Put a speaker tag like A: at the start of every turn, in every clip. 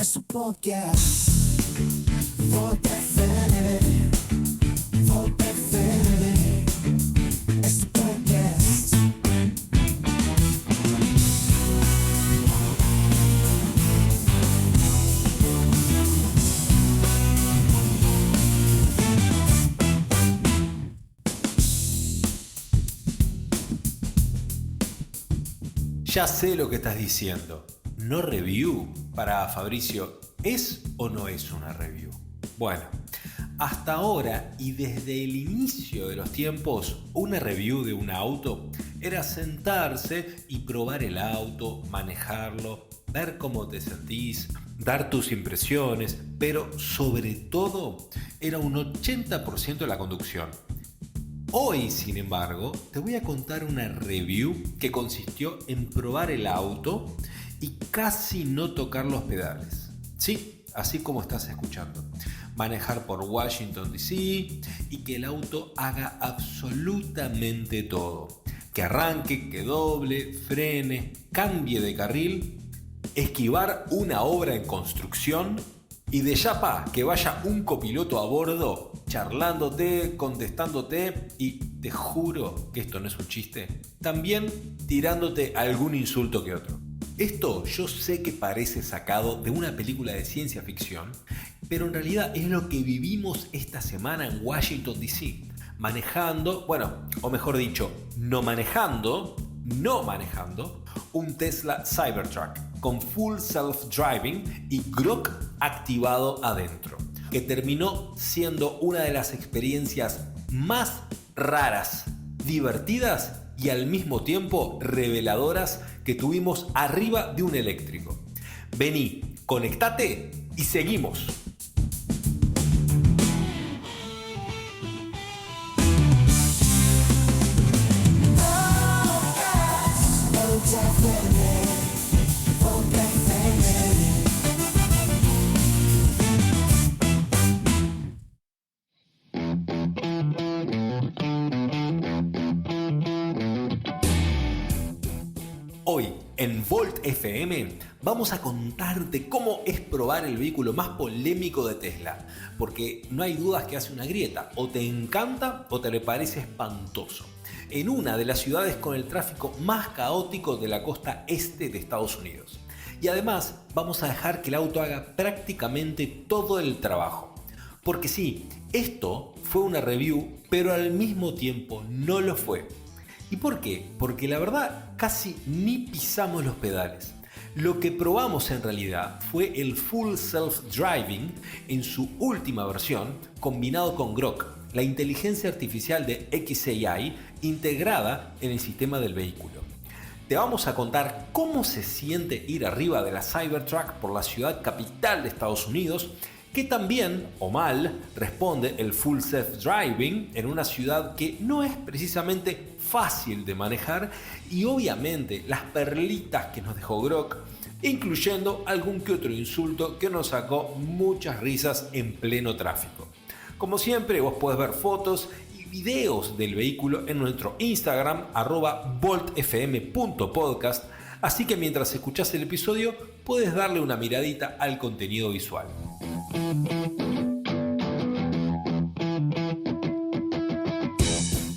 A: Es un podcast. Volt FM. Volt FM. Es un podcast.
B: Ya sé lo que estás diciendo. ¿No review? Para Fabricio, ¿es o no es una review? Bueno, hasta ahora y desde el inicio de los tiempos, una review de un auto era sentarse y probar el auto, manejarlo, ver cómo te sentís, dar tus impresiones, pero sobre todo era un 80% la conducción. Hoy, sin embargo, te voy a contar una review que consistió en probar el auto y casi no tocar los pedales. Sí, así como estás escuchando. Manejar por Washington DC y que el auto haga absolutamente todo. Que arranque, que doble, frene, cambie de carril, esquivar una obra en construcción y de chapa que vaya un copiloto a bordo charlándote, contestándote y te juro que esto no es un chiste, también tirándote algún insulto que otro. Esto yo sé que parece sacado de una película de ciencia ficción, pero en realidad es lo que vivimos esta semana en Washington DC, manejando, bueno, o mejor dicho, no manejando un Tesla Cybertruck con full self-driving y Grok activado adentro, que terminó siendo una de las experiencias más raras, divertidas y al mismo tiempo reveladoras que tuvimos arriba de un eléctrico. Vení, conectate y seguimos. Hoy en Volt FM vamos a contarte cómo es probar el vehículo más polémico de Tesla, porque no hay dudas que hace una grieta, o te encanta o te le parece espantoso, en una de las ciudades con el tráfico más caótico de la costa este de Estados Unidos. Y además vamos a dejar que el auto haga prácticamente todo el trabajo. Porque sí, esto fue una review, pero al mismo tiempo no lo fue. ¿Y por qué? Porque la verdad casi ni pisamos los pedales. Lo que probamos en realidad fue el Full Self-Driving en su última versión combinado con Grok, la inteligencia artificial de xAI integrada en el sistema del vehículo. Te vamos a contar cómo se siente ir arriba de la Cybertruck por la ciudad capital de Estados Unidos, que también, o mal, responde el Full Self-Driving en una ciudad que no es precisamente fácil de manejar, y obviamente las perlitas que nos dejó Grok, incluyendo algún que otro insulto que nos sacó muchas risas en pleno tráfico. Como siempre, vos podés ver fotos y videos del vehículo en nuestro Instagram @voltfm.podcast, así que mientras escuchás el episodio puedes darle una miradita al contenido visual.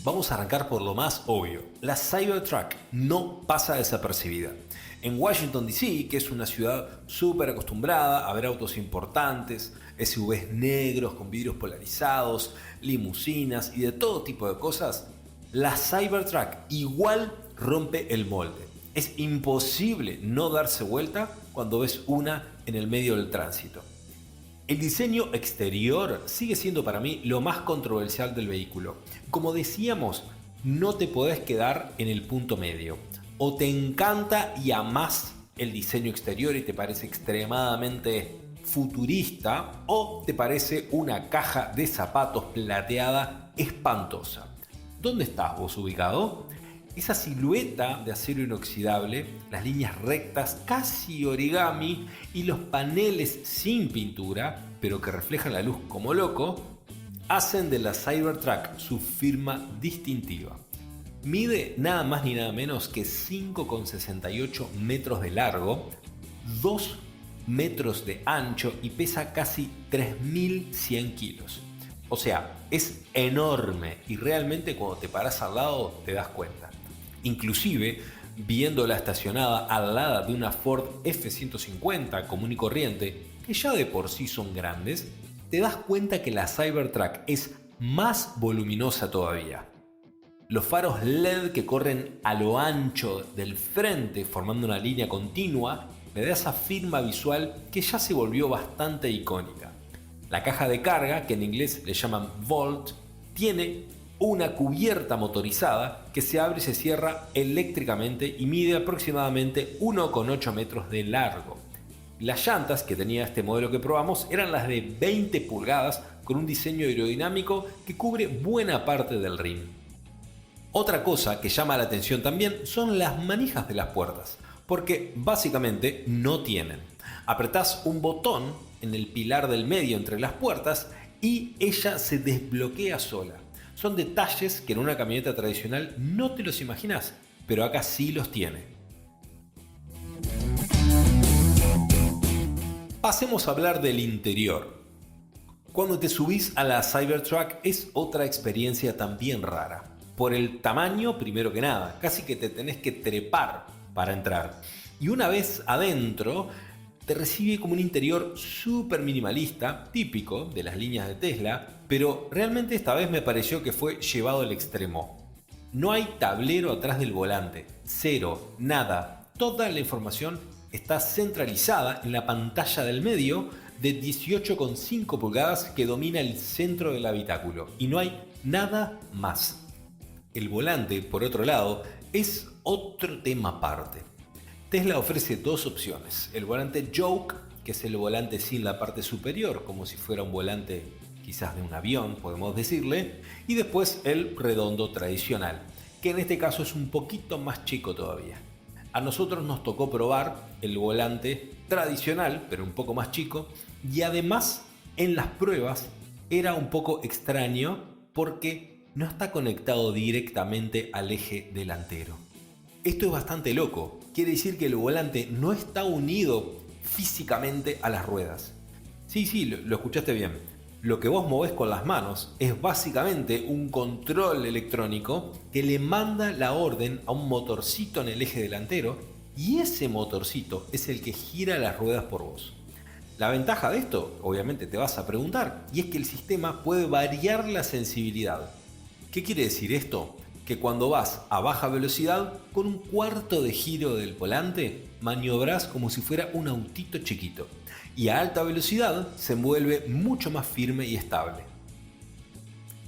B: Vamos a arrancar por lo más obvio. La Cybertruck no pasa desapercibida. En Washington DC, que es una ciudad súper acostumbrada a ver autos importantes, SUVs negros con vidrios polarizados, limusinas y de todo tipo de cosas, la Cybertruck igual rompe el molde. Es imposible no darse vuelta cuando ves una en el medio del tránsito. El diseño exterior sigue siendo para mí lo más controversial del vehículo. Como decíamos, no te podés quedar en el punto medio. O te encanta y amás el diseño exterior y te parece extremadamente futurista, o te parece una caja de zapatos plateada espantosa. ¿Dónde estás vos ubicado? Esa silueta de acero inoxidable, las líneas rectas casi origami y los paneles sin pintura, pero que reflejan la luz como loco, hacen de la Cybertruck su firma distintiva. Mide nada más ni nada menos que 5,68 metros de largo, 2 metros de ancho y pesa casi 3.100 kilos. O sea, es enorme y realmente cuando te paras al lado te das cuenta. Inclusive, viéndola estacionada al lado de una Ford F-150 común y corriente, que ya de por sí son grandes, te das cuenta que la Cybertruck es más voluminosa todavía. Los faros LED que corren a lo ancho del frente formando una línea continua le da esa firma visual que ya se volvió bastante icónica. La caja de carga, que en inglés le llaman Volt, tiene una cubierta motorizada que se abre y se cierra eléctricamente y mide aproximadamente 1,8 metros de largo. Las llantas que tenía este modelo que probamos eran las de 20 pulgadas con un diseño aerodinámico que cubre buena parte del rin. Otra cosa que llama la atención también son las manijas de las puertas, porque básicamente no tienen. Apretás un botón en el pilar del medio entre las puertas y ella se desbloquea sola. Son detalles que en una camioneta tradicional no te los imaginas, pero acá sí los tiene. Pasemos a hablar del interior. Cuando te subís a la Cybertruck es otra experiencia también rara. Por el tamaño, primero que nada, casi que te tenés que trepar para entrar. Y una vez adentro, te recibe como un interior súper minimalista, típico de las líneas de Tesla, pero realmente esta vez me pareció que fue llevado al extremo. No hay tablero atrás del volante, cero, nada. Toda la información está centralizada en la pantalla del medio de 18,5 pulgadas que domina el centro del habitáculo y no hay nada más. El volante, por otro lado, es otro tema aparte. Tesla ofrece dos opciones. El volante Yoke, que es el volante sin la parte superior, como si fuera un volante quizás de un avión, podemos decirle, y después el redondo tradicional, que en este caso es un poquito más chico todavía. A nosotros nos tocó probar el volante tradicional, pero un poco más chico, y además en las pruebas era un poco extraño porque no está conectado directamente al eje delantero. Esto es bastante loco, quiere decir que el volante no está unido físicamente a las ruedas. Sí, lo escuchaste bien. Lo que vos movés con las manos es básicamente un control electrónico que le manda la orden a un motorcito en el eje delantero y ese motorcito es el que gira las ruedas por vos. La ventaja de esto, obviamente te vas a preguntar, y es que el sistema puede variar la sensibilidad. ¿Qué quiere decir esto? Que cuando vas a baja velocidad, con un cuarto de giro del volante, maniobras como si fuera un autito chiquito. Y a alta velocidad se vuelve mucho más firme y estable.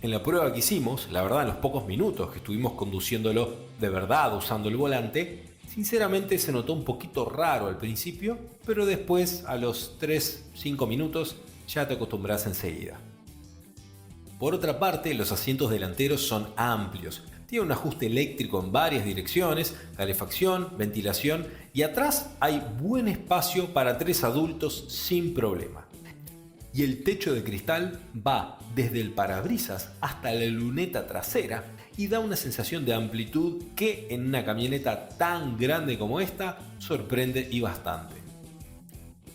B: En la prueba que hicimos, la verdad en los pocos minutos que estuvimos conduciéndolo de verdad usando el volante, sinceramente se notó un poquito raro al principio, pero después a los 3-5 minutos ya te acostumbras enseguida. Por otra parte, los asientos delanteros son amplios. Tiene un ajuste eléctrico en varias direcciones, calefacción, ventilación y atrás hay buen espacio para 3 adultos sin problema. Y el techo de cristal va desde el parabrisas hasta la luneta trasera y da una sensación de amplitud que en una camioneta tan grande como esta sorprende y bastante.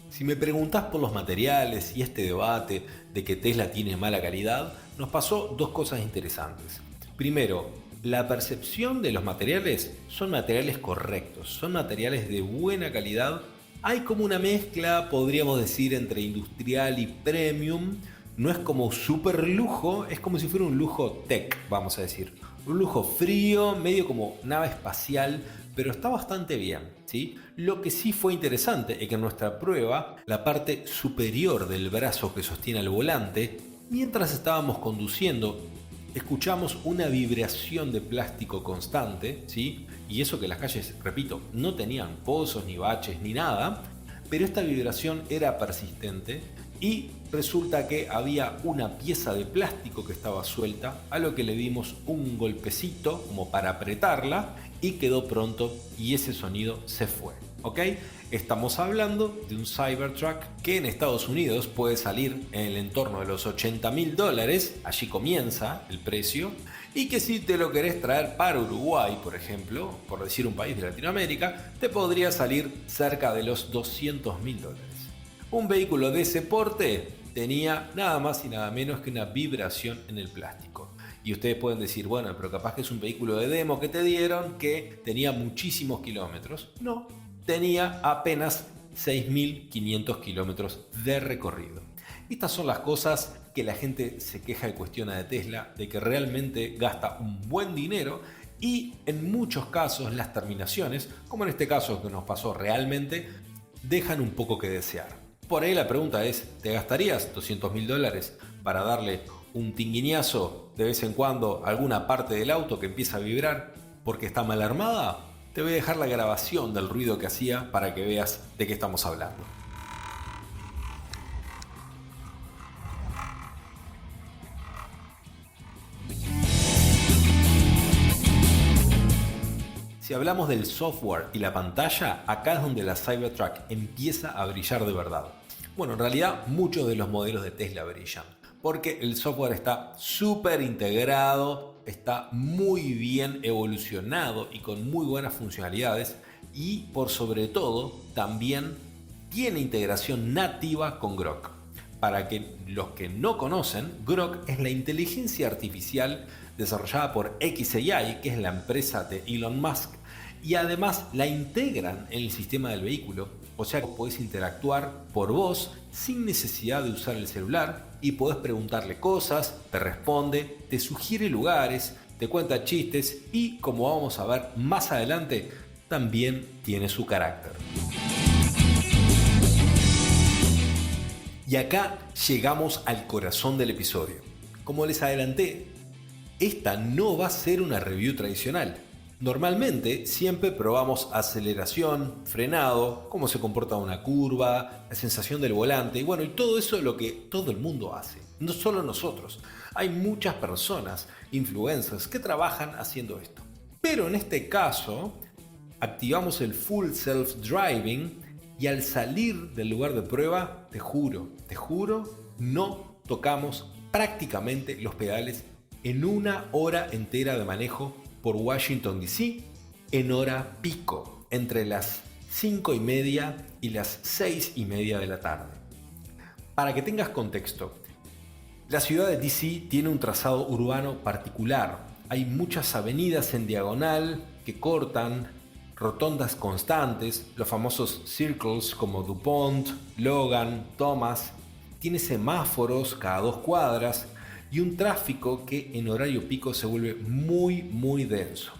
B: Si me preguntás por los materiales y este debate de que Tesla tiene mala calidad, nos pasó dos cosas interesantes. Primero, la percepción de los materiales son materiales correctos, son materiales de buena calidad. Hay como una mezcla, podríamos decir, entre industrial y premium. No es como super lujo, es como si fuera un lujo tech, vamos a decir. Un lujo frío, medio como nave espacial, pero está bastante bien, ¿sí? Lo que sí fue interesante es que en nuestra prueba, la parte superior del brazo que sostiene el volante, mientras estábamos conduciendo, escuchamos una vibración de plástico constante, ¿sí? Y eso que las calles, repito, no tenían pozos, ni baches, ni nada, pero esta vibración era persistente y resulta que había una pieza de plástico que estaba suelta, a lo que le dimos un golpecito como para apretarla y quedó pronto y ese sonido se fue, ¿ok? Estamos hablando de un Cybertruck que en Estados Unidos puede salir en el entorno de los $80.000, allí comienza el precio, y que si te lo querés traer para Uruguay, por ejemplo, por decir un país de Latinoamérica, te podría salir cerca de los $200.000. Un vehículo de ese porte tenía nada más y nada menos que una vibración en el plástico. Y ustedes pueden decir, bueno, pero capaz que es un vehículo de demo que te dieron que tenía muchísimos kilómetros. No, tenía apenas 6.500 kilómetros de recorrido. Estas son las cosas que la gente se queja y cuestiona de Tesla, de que realmente gasta un buen dinero y en muchos casos las terminaciones, como en este caso que nos pasó realmente, dejan un poco que desear. Por ahí la pregunta es, ¿te gastarías $200.000 para darle un tinguiñazo de vez en cuando a alguna parte del auto que empieza a vibrar porque está mal armada? Te voy a dejar la grabación del ruido que hacía para que veas de qué estamos hablando. Si hablamos del software y la pantalla, acá es donde la Cybertruck empieza a brillar de verdad. Bueno, en realidad muchos de los modelos de Tesla brillan, porque el software está súper integrado, está muy bien evolucionado y con muy buenas funcionalidades y por sobre todo también tiene integración nativa con Grok. Para que los que no conocen, Grok es la inteligencia artificial desarrollada por xAI, que es la empresa de Elon Musk, y además la integran en el sistema del vehículo, o sea que podés interactuar por voz sin necesidad de usar el celular y podés preguntarle cosas, te responde, te sugiere lugares, te cuenta chistes y, como vamos a ver más adelante, también tiene su carácter. Y acá llegamos al corazón del episodio. Como les adelanté, esta no va a ser una review tradicional. Normalmente siempre probamos aceleración, frenado, cómo se comporta una curva, la sensación del volante, y bueno, y todo eso es lo que todo el mundo hace, no solo nosotros. Hay muchas personas, influencers, que trabajan haciendo esto. Pero en este caso, activamos el Full Self Driving y al salir del lugar de prueba, te juro, no tocamos prácticamente los pedales en una hora entera de manejo por Washington DC en hora pico, entre las 5:30 y las 6:30 de la tarde. Para que tengas contexto, la ciudad de DC tiene un trazado urbano particular. Hay muchas avenidas en diagonal que cortan, rotondas constantes, los famosos circles como DuPont, Logan, Thomas. Tiene semáforos cada 2 cuadras y un tráfico que en horario pico se vuelve muy denso.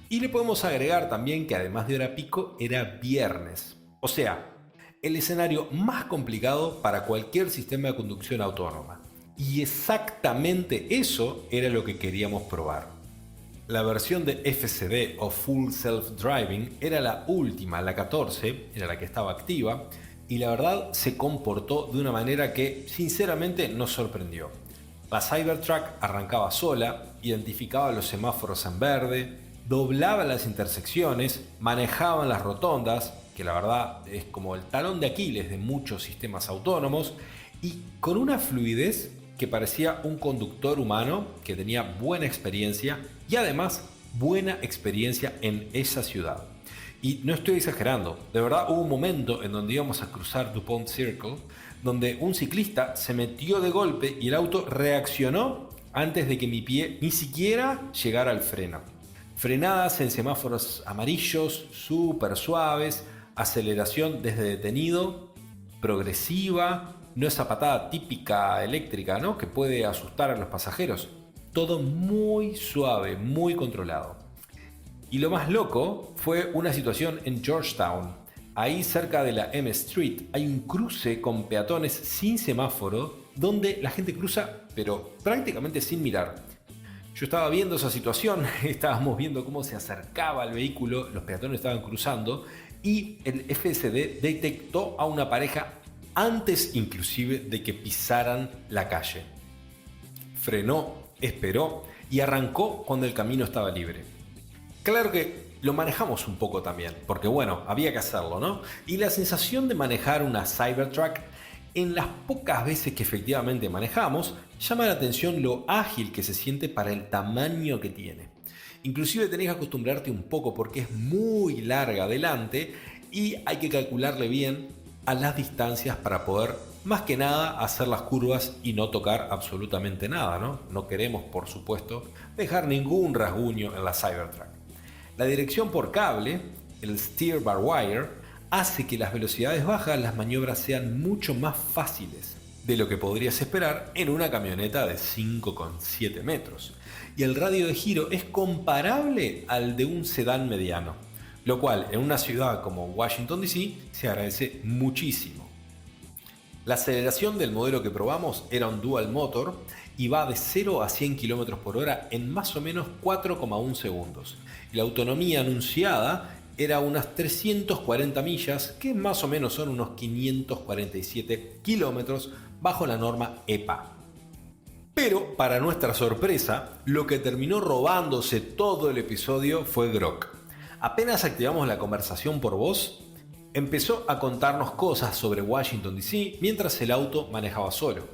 B: Y le podemos agregar también que además de hora pico era viernes. O sea, el escenario más complicado para cualquier sistema de conducción autónoma. Y exactamente eso era lo que queríamos probar. La versión de FSD o Full Self Driving era la última, la 14, era la que estaba activa, y la verdad se comportó de una manera que sinceramente nos sorprendió. La Cybertruck arrancaba sola, identificaba los semáforos en verde, doblaba las intersecciones, manejaba las rotondas, que la verdad es como el talón de Aquiles de muchos sistemas autónomos, y con una fluidez que parecía un conductor humano que tenía buena experiencia y además buena experiencia en esa ciudad. Y no estoy exagerando, de verdad hubo un momento en donde íbamos a cruzar DuPont Circle donde un ciclista se metió de golpe y el auto reaccionó antes de que mi pie ni siquiera llegara al freno. Frenadas en semáforos amarillos súper suaves, aceleración desde detenido, progresiva, no esa patada típica eléctrica, ¿no?, que puede asustar a los pasajeros. Todo muy suave, muy controlado. Y lo más loco fue una situación en Georgetown. Ahí cerca de la M Street hay un cruce con peatones sin semáforo donde la gente cruza pero prácticamente sin mirar. Yo estaba viendo esa situación, estábamos viendo cómo se acercaba el vehículo, los peatones estaban cruzando y el FSD detectó a una pareja antes inclusive de que pisaran la calle. Frenó, esperó y arrancó cuando el camino estaba libre. Claro que lo manejamos un poco también, porque bueno, había que hacerlo, ¿no? Y la sensación de manejar una Cybertruck, en las pocas veces que efectivamente manejamos, llama la atención lo ágil que se siente para el tamaño que tiene. Inclusive tenés que acostumbrarte un poco porque es muy larga adelante y hay que calcularle bien a las distancias para poder, más que nada, hacer las curvas y no tocar absolutamente nada, ¿no? No queremos, por supuesto, dejar ningún rasguño en la Cybertruck. La dirección por cable, el steer by wire, hace que las velocidades bajas las maniobras sean mucho más fáciles de lo que podrías esperar en una camioneta de 5,7 metros. Y el radio de giro es comparable al de un sedán mediano, lo cual en una ciudad como Washington DC se agradece muchísimo. La aceleración del modelo que probamos era un dual motor y va de 0 a 100 km por hora en más o menos 4,1 segundos. Y la autonomía anunciada era unas 340 millas, que más o menos son unos 547 kilómetros bajo la norma EPA. Pero, para nuestra sorpresa, lo que terminó robándose todo el episodio fue Grok. Apenas activamos la conversación por voz, empezó a contarnos cosas sobre Washington DC mientras el auto manejaba solo.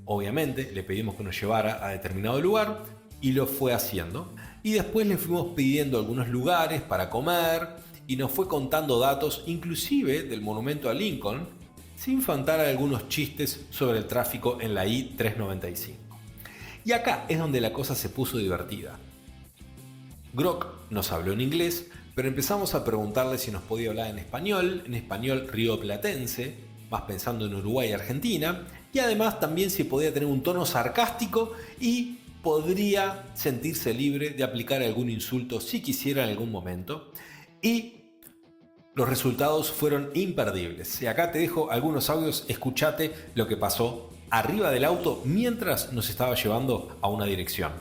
B: Obviamente le pedimos que nos llevara a determinado lugar y lo fue haciendo. Y después le fuimos pidiendo algunos lugares para comer y nos fue contando datos inclusive del monumento a Lincoln, sin faltar algunos chistes sobre el tráfico en la I-395. Y acá es donde la cosa se puso divertida. Grok nos habló en inglés, pero empezamos a preguntarle si nos podía hablar en español rioplatense, más pensando en Uruguay y Argentina, y además también si podía tener un tono sarcástico y podría sentirse libre de aplicar algún insulto si quisiera en algún momento. Y los resultados fueron imperdibles. Y acá te dejo algunos audios, escuchate lo que pasó arriba del auto mientras nos estaba llevando a una dirección.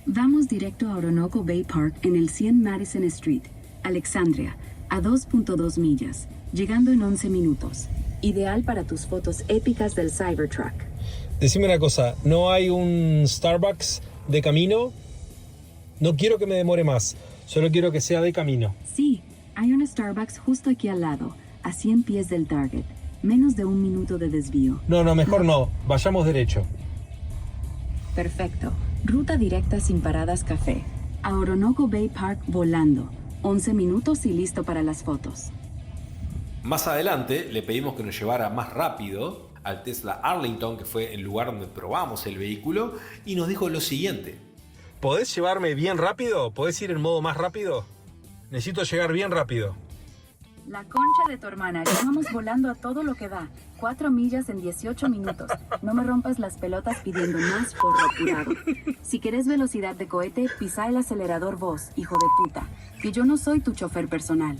C: Vamos directo a Oronoco Bay Park en el 100 Madison Street, Alexandria, a 2.2 millas, llegando en 11 minutos. Ideal para tus fotos épicas del Cybertruck.
D: Decime una cosa, ¿no hay un Starbucks de camino? No quiero que me demore más, solo quiero que sea de camino.
C: Sí, hay un Starbucks justo aquí al lado, a 100 pies del Target. Menos de 1 minuto de desvío.
D: No, mejor no, vayamos derecho.
C: Perfecto. Ruta directa sin paradas café. A Oronoco Bay Park volando. 11 minutos y listo para las fotos.
B: Más adelante le pedimos que nos llevara más rápido al Tesla Arlington, que fue el lugar donde probamos el vehículo, y nos dijo lo siguiente.
D: ¿Podés llevarme bien rápido? ¿Podés ir en modo más rápido? Necesito llegar bien rápido.
C: La concha de tu hermana, llevamos volando a todo lo que da. 4 millas en 18 minutos. No me rompas las pelotas pidiendo más, porro apurado. Si querés velocidad de cohete, pisa el acelerador vos, hijo de puta. Que yo no soy tu chofer personal.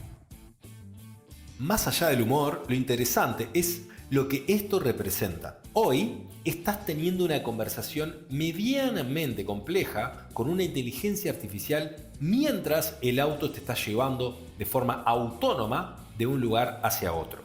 B: Más allá del humor, lo interesante es lo que esto representa. Hoy estás teniendo una conversación medianamente compleja con una inteligencia artificial mientras el auto te está llevando de forma autónoma de un lugar hacia otro.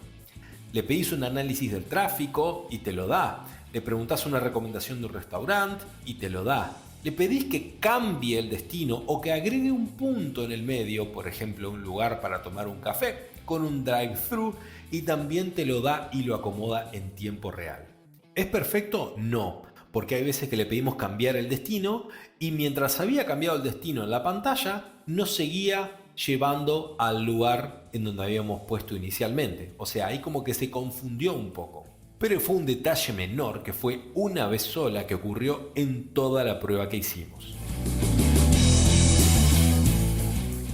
B: Le pedís un análisis del tráfico y te lo da. Le preguntás una recomendación de un restaurante y te lo da. Le pedís que cambie el destino o que agregue un punto en el medio, por ejemplo, un lugar para tomar un café con un drive-thru, y también te lo da y lo acomoda en tiempo real. ¿Es perfecto? No, porque hay veces que le pedimos cambiar el destino y mientras había cambiado el destino en la pantalla, nos seguía llevando al lugar en donde habíamos puesto inicialmente. O sea, ahí como que se confundió un poco. Pero fue un detalle menor que fue una vez sola que ocurrió en toda la prueba que hicimos.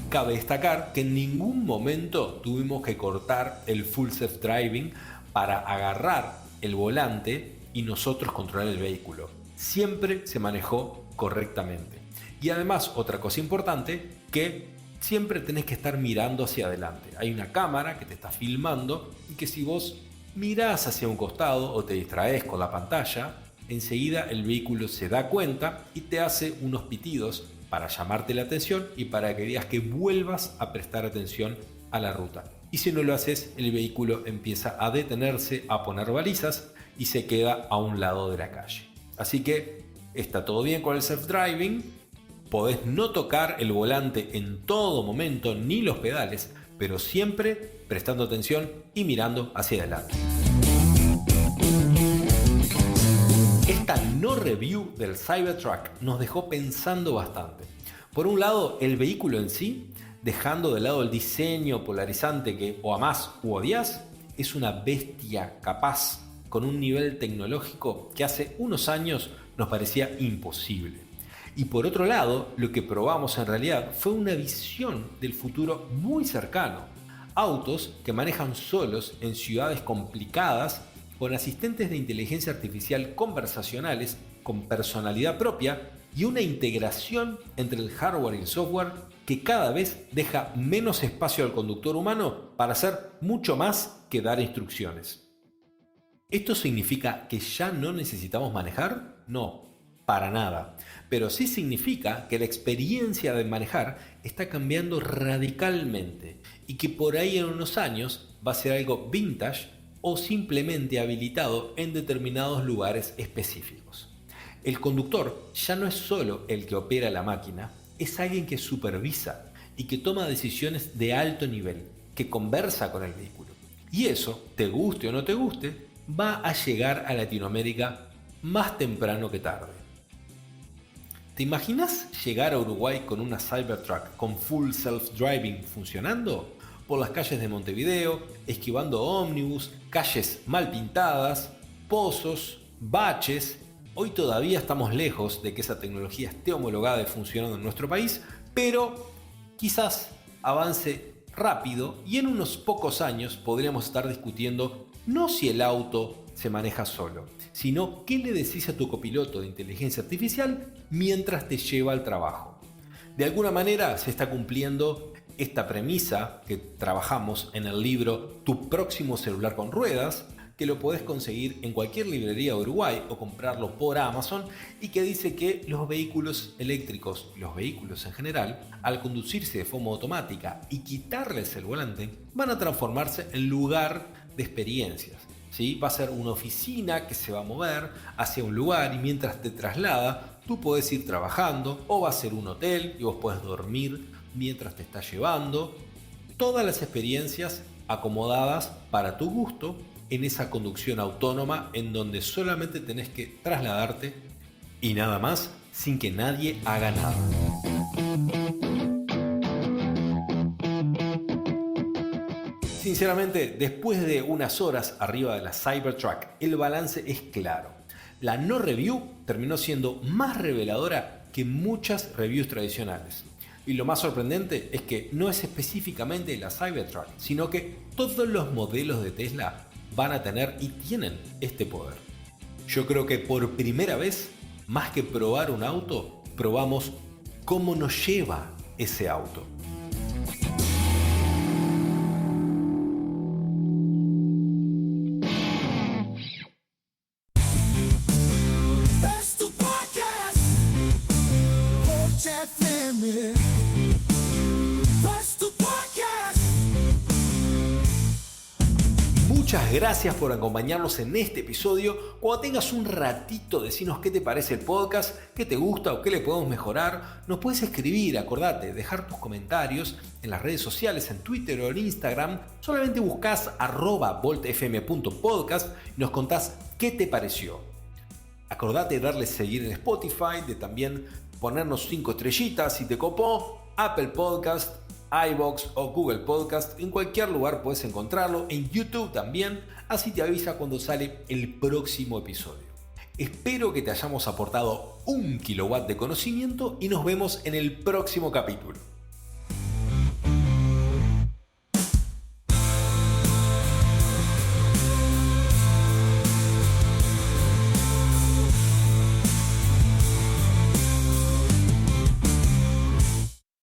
B: Cabe destacar que en ningún momento tuvimos que cortar el full self-driving para agarrar el volante y nosotros controlar el vehículo. Siempre se manejó correctamente. Y además, otra cosa importante, que siempre tenés que estar mirando hacia adelante. Hay una cámara que te está filmando y que si vos mirás hacia un costado o te distraes con la pantalla, enseguida el vehículo se da cuenta y te hace unos pitidos para llamarte la atención y para que digas que vuelvas a prestar atención a la ruta. Y si no lo haces, el vehículo empieza a detenerse, a poner balizas y se queda a un lado de la calle. Así que está todo bien con el self-driving, podés no tocar el volante en todo momento ni los pedales, pero siempre prestando atención y mirando hacia adelante. Esta no review del Cybertruck nos dejó pensando bastante. Por un lado, el vehículo en sí, dejando de lado el diseño polarizante que o amás u odias, es una bestia capaz con un nivel tecnológico que hace unos años nos parecía imposible. Y por otro lado, lo que probamos en realidad fue una visión del futuro muy cercano. Autos que manejan solos en ciudades complicadas con asistentes de inteligencia artificial conversacionales con personalidad propia y una integración entre el hardware y el software que cada vez deja menos espacio al conductor humano para hacer mucho más que dar instrucciones. ¿Esto significa que ya no necesitamos manejar? No, para nada. Pero sí significa que la experiencia de manejar está cambiando radicalmente y que por ahí en unos años va a ser algo vintage o simplemente habilitado en determinados lugares específicos. El conductor ya no es solo el que opera la máquina, es alguien que supervisa y que toma decisiones de alto nivel, que conversa con el vehículo. Y eso, te guste o no te guste, va a llegar a Latinoamérica más temprano que tarde. ¿Te imaginas llegar a Uruguay con una Cybertruck con full self-driving funcionando? Por las calles de Montevideo, esquivando ómnibus, calles mal pintadas, pozos, baches. Hoy todavía estamos lejos de que esa tecnología esté homologada y funcionando en nuestro país, pero quizás avance rápido y en unos pocos años podríamos estar discutiendo no si el auto se maneja solo, sino qué le decís a tu copiloto de inteligencia artificial mientras te lleva al trabajo. De alguna manera se está cumpliendo esta premisa que trabajamos en el libro Tu próximo celular con ruedas, que lo podés conseguir en cualquier librería de Uruguay o comprarlo por Amazon, y que dice que los vehículos eléctricos, los vehículos en general, al conducirse de forma automática y quitarles el volante, van a transformarse en lugar de experiencias. ¿Sí? Va a ser una oficina que se va a mover hacia un lugar y mientras te traslada, tú podés ir trabajando, o va a ser un hotel y vos podés dormir mientras te está llevando. Todas las experiencias acomodadas para tu gusto en esa conducción autónoma en donde solamente tenés que trasladarte y nada más, sin que nadie haga nada. Sinceramente, después de unas horas arriba de la Cybertruck, el balance es claro. La no review terminó siendo más reveladora que muchas reviews tradicionales. Y lo más sorprendente es que no es específicamente la Cybertruck, sino que todos los modelos de Tesla van a tener y tienen este poder. Yo creo que por primera vez, más que probar un auto, probamos cómo nos lleva ese auto.
A: That's the podcast. Bojack Family. That's the podcast.
B: Muchas gracias por acompañarnos en este episodio. Cuando tengas un ratito, decinos qué te parece el podcast, qué te gusta o qué le podemos mejorar. Nos puedes escribir, acordate, dejar tus comentarios en las redes sociales, en Twitter o en Instagram. Solamente buscas @voltfm.podcast y nos contás qué te pareció. Acordate de darle seguir en Spotify, de también ponernos 5 estrellitas si te copó, Apple Podcast, iVoox o Google Podcast. En cualquier lugar puedes encontrarlo, en YouTube también, así te avisa cuando sale el próximo episodio. Espero que te hayamos aportado 1 kilowatt de conocimiento y nos vemos en el próximo capítulo.